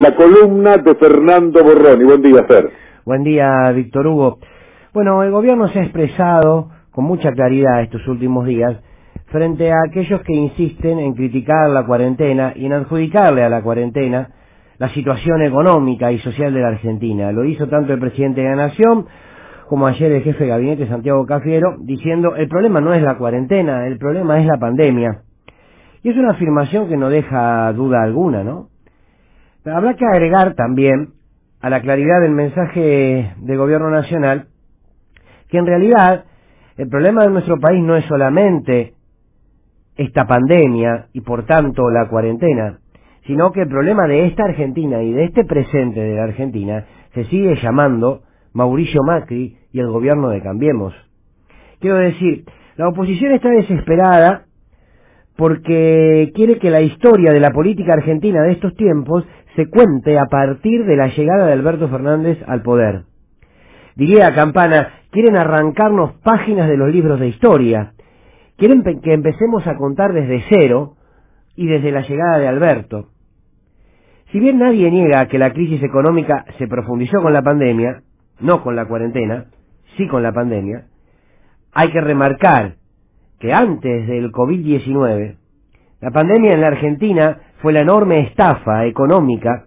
La columna de Fernando Borroni. Buen día, Fer. Buen día, Víctor Hugo. Bueno, el gobierno se ha expresado con mucha claridad estos últimos días frente a aquellos que insisten en criticar la cuarentena y en adjudicarle a la cuarentena la situación económica y social de la Argentina. Lo hizo tanto el presidente de la Nación como ayer el jefe de gabinete, Santiago Cafiero, diciendo el problema no es la cuarentena, el problema es la pandemia. Y es una afirmación que no deja duda alguna, ¿no? Pero habrá que agregar también a la claridad del mensaje del gobierno nacional que en realidad el problema de nuestro país no es solamente esta pandemia y por tanto la cuarentena, sino que el problema de esta Argentina y de este presente de la Argentina se sigue llamando Mauricio Macri y el gobierno de Cambiemos. Quiero decir, la oposición está desesperada porque quiere que la historia de la política argentina de estos tiempos se cuente a partir de la llegada de Alberto Fernández al poder. Diría Campana, quieren arrancarnos páginas de los libros de historia, quieren que empecemos a contar desde cero y desde la llegada de Alberto. Si bien nadie niega que la crisis económica se profundizó con la pandemia, no con la cuarentena, sí con la pandemia, hay que remarcar que antes del COVID-19, la pandemia en la Argentina fue la enorme estafa económica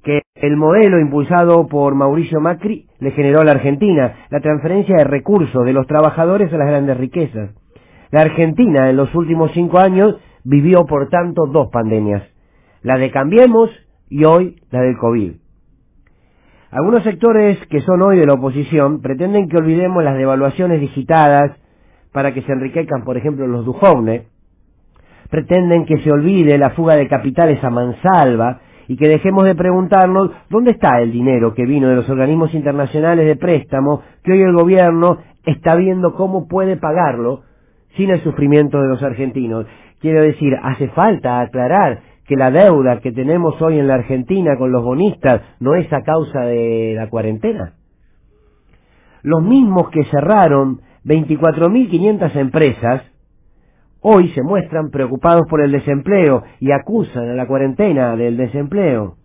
que el modelo impulsado por Mauricio Macri le generó a la Argentina, la transferencia de recursos de los trabajadores a las grandes riquezas. La Argentina en los últimos 5 años vivió por tanto 2 pandemias, la de Cambiemos y hoy la del COVID. Algunos sectores que son hoy de la oposición pretenden que olvidemos las devaluaciones digitadas para que se enriquezcan, por ejemplo, los Dujovne, pretenden que se olvide la fuga de capitales a mansalva y que dejemos de preguntarnos dónde está el dinero que vino de los organismos internacionales de préstamo que hoy el gobierno está viendo cómo puede pagarlo sin el sufrimiento de los argentinos. Quiero decir, hace falta aclarar que la deuda que tenemos hoy en la Argentina con los bonistas no es a causa de la cuarentena. Los mismos que cerraron 24.500 empresas hoy se muestran preocupados por el desempleo y acusan a la cuarentena del desempleo.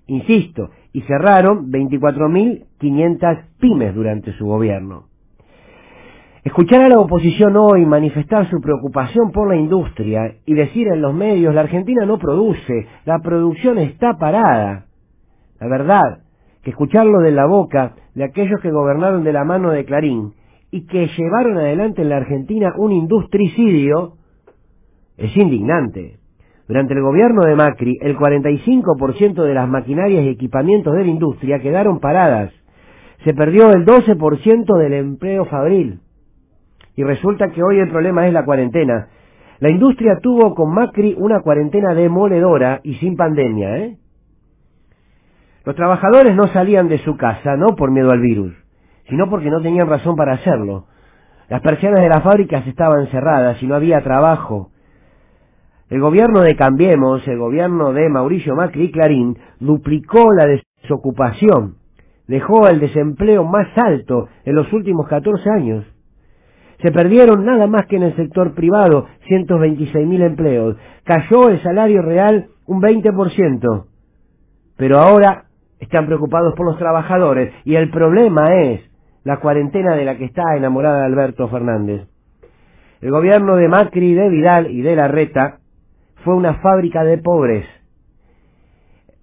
Insisto, y cerraron 24.500 pymes durante su gobierno. Escuchar a la oposición hoy manifestar su preocupación por la industria y decir en los medios la Argentina no produce, la producción está parada. La verdad, que escucharlo de la boca de aquellos que gobernaron de la mano de Clarín y que llevaron adelante en la Argentina un industricidio es indignante. Durante el gobierno de Macri, el 45% de las maquinarias y equipamientos de la industria quedaron paradas. Se perdió el 12% del empleo fabril. Y resulta que hoy el problema es la cuarentena. La industria tuvo con Macri una cuarentena demoledora y sin pandemia, ¿eh? Los trabajadores no salían de su casa, no por miedo al virus, sino porque no tenían razón para hacerlo. Las persianas de las fábricas estaban cerradas y no había trabajo. El gobierno de Cambiemos, el gobierno de Mauricio Macri y Clarín, duplicó la desocupación, dejó el desempleo más alto en los últimos 14 años. Se perdieron nada más que en el sector privado 126.000 empleos, cayó el salario real un 20%, pero ahora están preocupados por los trabajadores y el problema es la cuarentena de la que está enamorada Alberto Fernández. El gobierno de Macri, de Vidal y de Larreta fue una fábrica de pobres.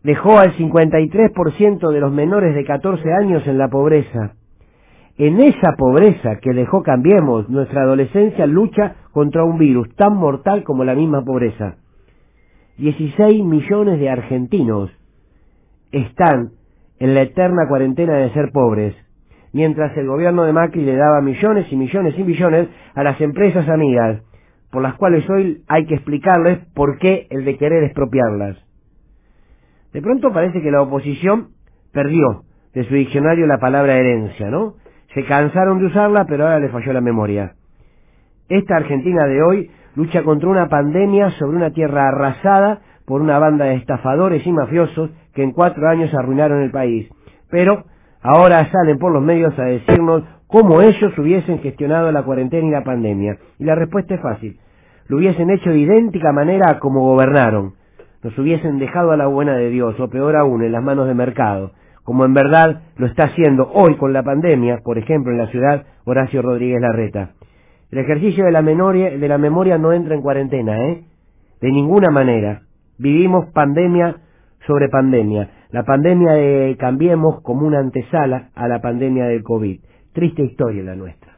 Dejó al 53% de los menores de 14 años en la pobreza. En esa pobreza que dejó Cambiemos, nuestra adolescencia lucha contra un virus tan mortal como la misma pobreza. 16 millones de argentinos están en la eterna cuarentena de ser pobres, mientras el gobierno de Macri le daba millones y millones y millones a las empresas amigas, por las cuales hoy hay que explicarles por qué el de querer expropiarlas. De pronto parece que la oposición perdió de su diccionario la palabra herencia, ¿no? Se cansaron de usarla, pero ahora les falló la memoria. Esta Argentina de hoy lucha contra una pandemia sobre una tierra arrasada por una banda de estafadores y mafiosos que en 4 años arruinaron el país. Pero ahora salen por los medios a decirnos cómo ellos hubiesen gestionado la cuarentena y la pandemia. Y la respuesta es fácil. Lo hubiesen hecho de idéntica manera a como gobernaron. nos hubiesen dejado a la buena de Dios, o peor aún, en las manos de mercado, como en verdad lo está haciendo hoy con la pandemia, por ejemplo en la ciudad Horacio Rodríguez Larreta. El ejercicio de la memoria no entra en cuarentena, de ninguna manera. Vivimos pandemia sobre pandemia. La pandemia de Cambiemos como una antesala a la pandemia del COVID. Triste historia la nuestra.